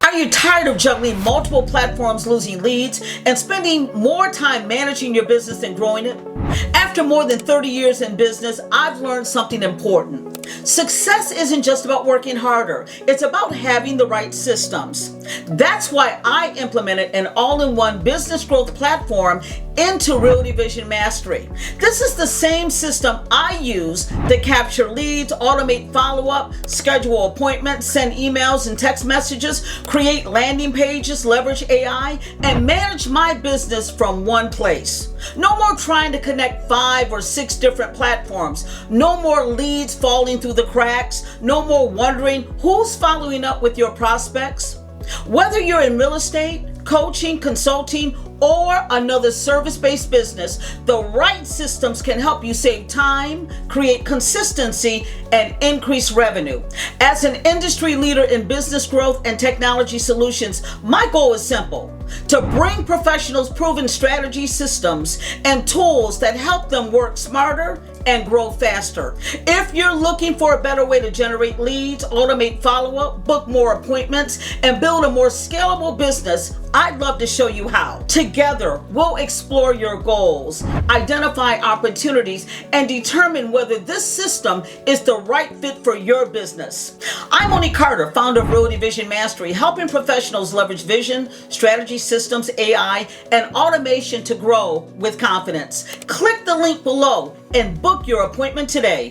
Are you tired of juggling multiple platforms, losing leads, and spending more time managing your business than growing it? After more than 30 years in business, I've learned something important. Success isn't just about working harder, it's about having the right systems. That's why I implemented an all-in-one business growth platform into Realty Vision Mastery. This is the same system I use to capture leads, automate follow-up, schedule appointments, send emails and text messages, create landing pages, leverage AI, and manage my business from one place. No more trying to connect 5 or 6 different platforms. No more leads falling through the cracks. No more wondering who's following up with your prospects. Whether you're in real estate, coaching, consulting, or another service-based business, the right systems can help you save time, create consistency, and increase revenue. As an industry leader in business growth and technology solutions, my goal is simple: to bring professionals proven strategy, systems, and tools that help them work smarter and grow faster. If you're looking for a better way to generate leads, automate follow-up, book more appointments, and build a more scalable business, I'd love to show you how. Together, we'll explore your goals, identify opportunities, and determine whether this system is the right fit for your business. I'm Monique Carter, founder of Realty Vision Mastery, helping professionals leverage vision, strategy, systems, AI, and automation to grow with confidence. Click the link below and book your appointment today.